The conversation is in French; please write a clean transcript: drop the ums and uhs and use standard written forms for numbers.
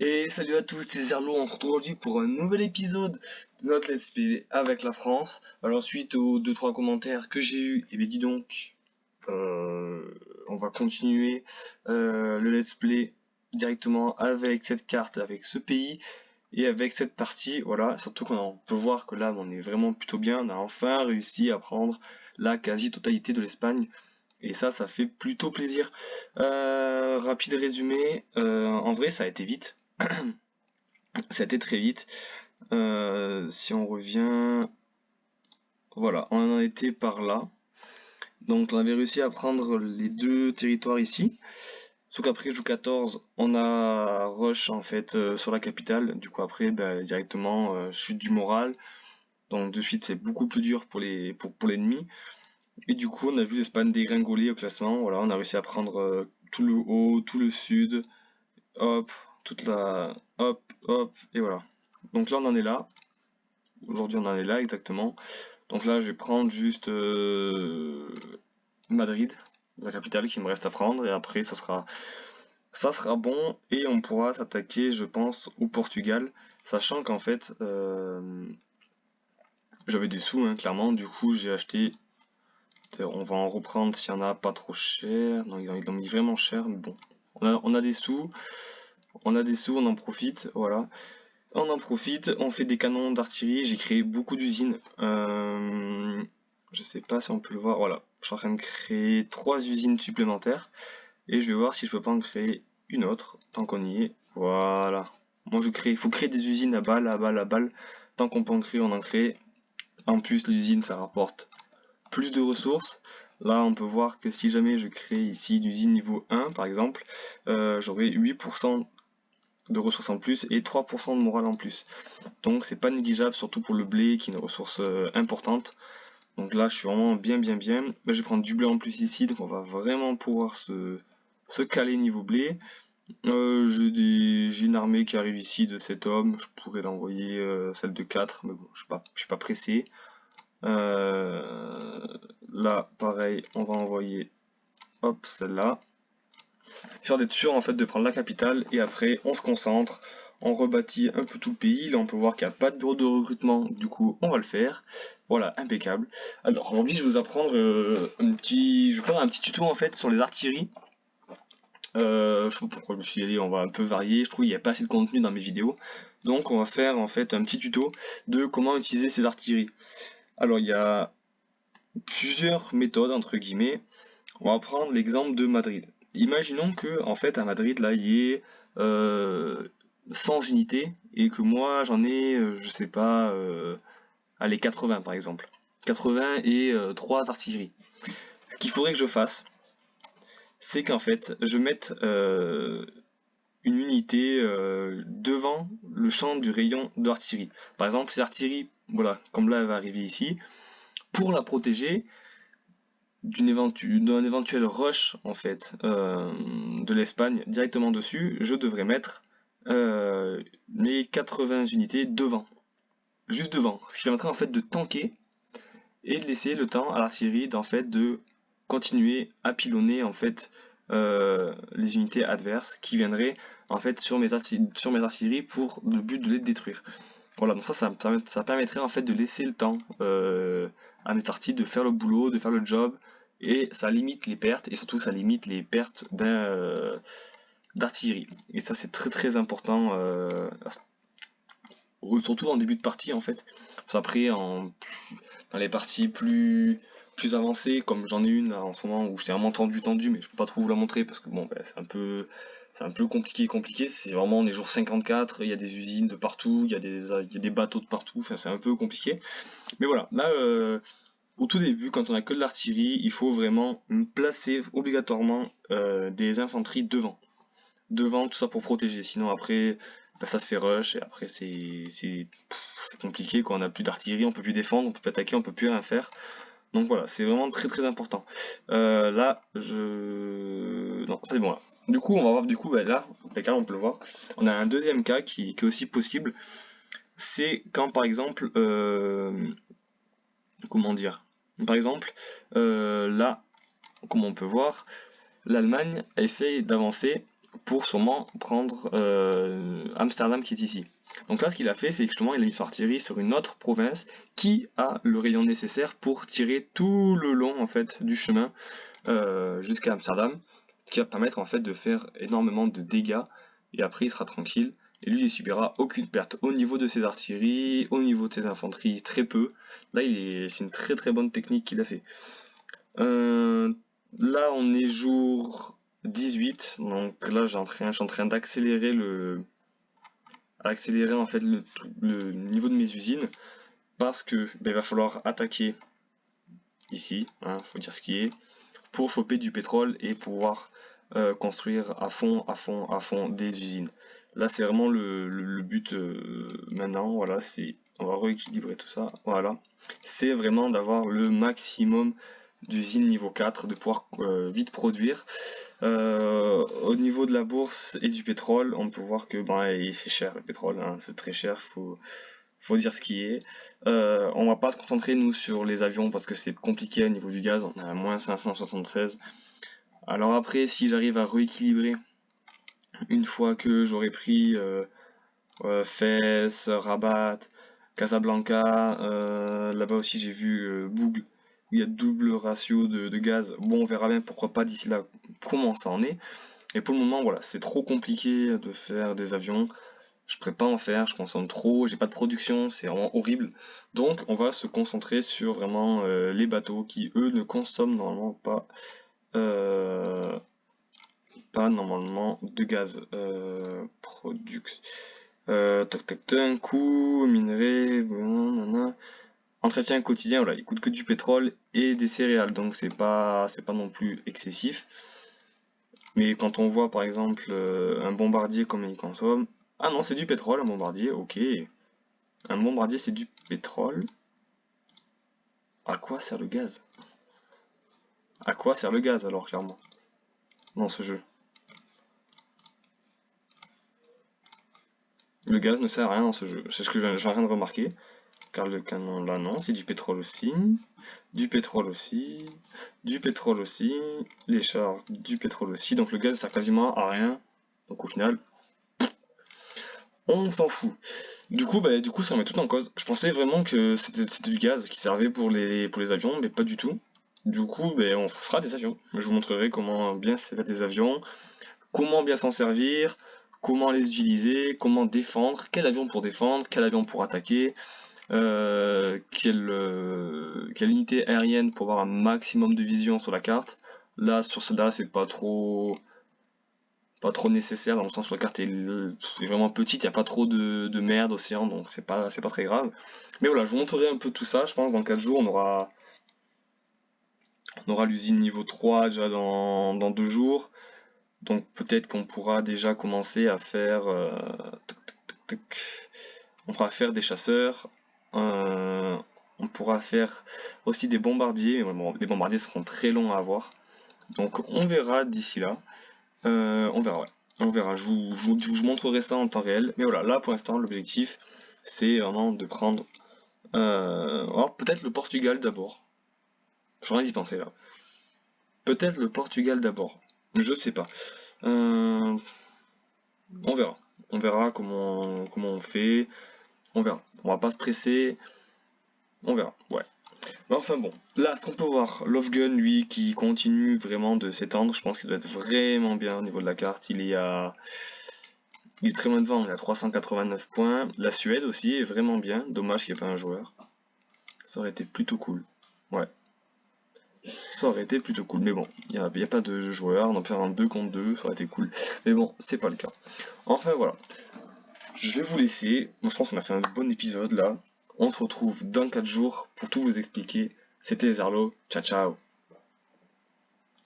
Et salut à tous, c'est Zerlo, on se retrouve aujourd'hui pour un nouvel épisode de notre Let's Play avec la France. Alors suite aux 2-3 commentaires que j'ai eu, et bien dis donc, on va continuer le Let's Play directement avec cette carte, avec ce pays et avec cette partie. Voilà, surtout qu'on peut voir que là on est vraiment plutôt bien, on a enfin réussi à prendre la quasi-totalité de l'Espagne. Et ça fait plutôt plaisir. Rapide résumé, en vrai ça a été vite. Ça a été très vite. Si on revient, voilà, on en était par là. Donc on avait réussi à prendre les deux territoires ici. Sauf qu'après joue 14, on a rush en fait sur la capitale. Du coup après directement chute du moral. Donc de suite c'est beaucoup plus dur pour l'ennemi. Et du coup on a vu l'Espagne dégringoler au classement. Voilà, on a réussi à prendre tout le haut, tout le sud, hop, toute la, hop, et voilà. Donc là on en est là. Aujourd'hui on en est là exactement. Donc là je vais prendre juste Madrid, la capitale qui me reste à prendre, et après ça sera bon, et on pourra s'attaquer je pense au Portugal, sachant qu'en fait j'avais des sous hein, clairement, du coup j'ai acheté, on va en reprendre s'il y en a pas trop cher, non ils ont mis vraiment cher, mais bon, on a des sous, on en profite, voilà. On en profite, on fait des canons d'artillerie, j'ai créé beaucoup d'usines. Je sais pas si on peut le voir, voilà. Je suis en train de créer 3 usines supplémentaires. Et je vais voir si je peux pas en créer une autre, tant qu'on y est. Voilà. Moi je crée, il faut créer des usines à balles, à balles, à balles. Tant qu'on peut en créer, on en crée. En plus les usines ça rapporte plus de ressources. Là on peut voir que si jamais je crée ici d'usine niveau 1 par exemple, j'aurai 8% de ressources en plus et 3% de morale en plus. Donc c'est pas négligeable, surtout pour le blé qui est une ressource importante. Donc là je suis vraiment bien. Là, je vais prendre du blé en plus ici, donc on va vraiment pouvoir se caler niveau blé. J'ai une armée qui arrive ici de 7 hommes, je pourrais l'envoyer celle de 4, mais bon je suis pas pressé. Là pareil, on va envoyer hop celle-là. Histoire d'être sûr en fait de prendre la capitale, et après on se concentre, on rebâtit un peu tout le pays. Là on peut voir qu'il n'y a pas de bureau de recrutement, du coup on va le faire. Voilà, impeccable. Alors aujourd'hui je vais vous apprendre je vais faire un petit tuto en fait sur les artilleries. Je sais pas pourquoi je me suis dit on va un peu varier, je trouve qu'il n'y a pas assez de contenu dans mes vidéos. Donc on va faire en fait un petit tuto de comment utiliser ces artilleries. Alors il y a plusieurs méthodes entre guillemets. On va prendre l'exemple de Madrid. Imaginons que en fait à Madrid là il y ait 100 unités et que moi j'en ai je sais pas allez 80 par exemple. 80 et 3 artilleries. Ce qu'il faudrait que je fasse, c'est qu'en fait je mette une unité devant le champ du rayon d'artillerie. Par exemple, cette artillerie, voilà, comme là elle va arriver ici, pour la protéger d'un éventuel rush en fait de l'Espagne directement dessus, je devrais mettre mes 80 unités devant, juste devant, ce qui permettrait en fait de tanker et de laisser le temps à l'artillerie d'en fait de continuer à pilonner en fait les unités adverses qui viendraient en fait sur mes artilleries pour le but de les détruire. Voilà, donc ça permettrait en fait de laisser le temps à mes artilleries de faire le boulot, de faire le job, et ça limite les pertes, et surtout ça limite les pertes d'artillerie. Et ça c'est très important, surtout en début de partie en fait. Parce qu'après dans les parties plus avancées, comme j'en ai une là, en ce moment où c'est vraiment tendu, mais je peux pas trop vous la montrer parce que bon c'est un peu compliqué, c'est vraiment on est jour 54, il y a des usines de partout, il y a des bateaux de partout, enfin c'est un peu compliqué. Mais voilà, là au tout début, quand on a que de l'artillerie, il faut vraiment placer obligatoirement des infanteries devant. Devant, tout ça pour protéger, sinon après ça se fait rush, et après c'est compliqué, quoi. On a plus d'artillerie, on peut plus défendre, on peut plus attaquer, on peut plus rien faire. Donc voilà, c'est vraiment très important. Là, non, c'est bon là. Du coup, on va voir, là, impeccable, on peut le voir. On a un deuxième cas qui est aussi possible. C'est quand par exemple, comment dire, par exemple, là, comme on peut voir, l'Allemagne essaye d'avancer pour sûrement prendre Amsterdam qui est ici. Donc là, ce qu'il a fait, c'est que justement, il a mis son artillerie sur une autre province qui a le rayon nécessaire pour tirer tout le long en fait du chemin jusqu'à Amsterdam, ce qui va permettre en fait de faire énormément de dégâts et après il sera tranquille. Et lui, il subira aucune perte au niveau de ses artilleries, au niveau de ses infanteries, très peu. Là, c'est une très très bonne technique qu'il a fait. Là, on est jour 18, donc là, je suis en train d'accélérer en fait le niveau de mes usines parce que il va falloir attaquer ici, hein, faut dire ce qui est, pour choper du pétrole et pouvoir construire à fond des usines. Là, c'est vraiment le but maintenant. Voilà, on va rééquilibrer tout ça. Voilà, c'est vraiment d'avoir le maximum d'usines niveau 4, de pouvoir vite produire. Au niveau de la bourse et du pétrole, on peut voir que c'est cher le pétrole, hein, c'est très cher, faut dire ce qui est. On va pas se concentrer nous sur les avions parce que c'est compliqué au niveau du gaz, on est à moins 576. Alors après, si j'arrive à rééquilibrer une fois que j'aurai pris Fès, Rabat, Casablanca, là-bas aussi j'ai vu Bougle, où il y a double ratio de gaz. Bon, on verra bien pourquoi pas d'ici là comment ça en est. Et pour le moment, voilà, c'est trop compliqué de faire des avions. Je pourrais pas en faire, je consomme trop, j'ai pas de production, c'est vraiment horrible. Donc on va se concentrer sur vraiment les bateaux qui eux ne consomment normalement pas normalement de gaz. Coût, minerai, nanana. Entretien quotidien, voilà, il coûte que du pétrole et des céréales, donc c'est pas non plus excessif. Mais quand on voit par exemple un bombardier combien il consomme, ah non, c'est du pétrole un bombardier, ok. Un bombardier c'est du pétrole. À quoi sert le gaz? À quoi sert le gaz alors clairement dans ce jeu? Le gaz ne sert à rien dans ce jeu, c'est ce que j'ai rien de remarquer. Car le canon là non, c'est du pétrole aussi. Du pétrole aussi. Du pétrole aussi. Les chars, du pétrole aussi. Donc le gaz sert quasiment à rien. Donc au final, on s'en fout. Du coup, ça met tout en cause. Je pensais vraiment que c'était du gaz qui servait pour les avions, mais pas du tout. Du coup, on fera des avions. Je vous montrerai comment bien se faire des avions, comment bien s'en servir, comment les utiliser, comment défendre, quel avion pour défendre, quel avion pour attaquer, quelle unité aérienne pour avoir un maximum de vision sur la carte. Là, sur celle-là, c'est pas trop nécessaire dans le sens où la carte est vraiment petite, il n'y a pas trop de mer, d'océan, donc c'est pas très grave. Mais voilà, je vous montrerai un peu tout ça, je pense dans 4 jours on aura l'usine niveau 3 déjà dans 2 jours. Donc peut-être qu'on pourra déjà commencer à faire on pourra faire des chasseurs, on pourra faire aussi des bombardiers, mais bon, les bombardiers seront très longs à avoir. Donc on verra d'ici là. On verra, ouais. On verra, je vous montrerai ça en temps réel. Mais voilà, là pour l'instant, l'objectif, c'est vraiment de prendre... alors peut-être le Portugal d'abord. J'en ai d'y penser là. Peut-être le Portugal d'abord. Je sais pas. On verra. On verra comment on fait. On verra. On va pas se presser. On verra, ouais. Mais enfin bon, là, ce qu'on peut voir, Love Gun, lui, qui continue vraiment de s'étendre, je pense qu'il doit être vraiment bien au niveau de la carte. Il est très loin devant, il a 389 points. La Suède aussi est vraiment bien, dommage qu'il n'y ait pas un joueur. Ça aurait été plutôt cool, ouais. Ça aurait été plutôt cool, mais bon, il n'y a pas de joueur, on en faire un 2 contre 2, ça aurait été cool. Mais bon, c'est pas le cas. Enfin voilà, je vais vous laisser, moi je pense qu'on a fait un bon épisode là. On se retrouve dans 4 jours pour tout vous expliquer. C'était Zerlo, ciao ciao.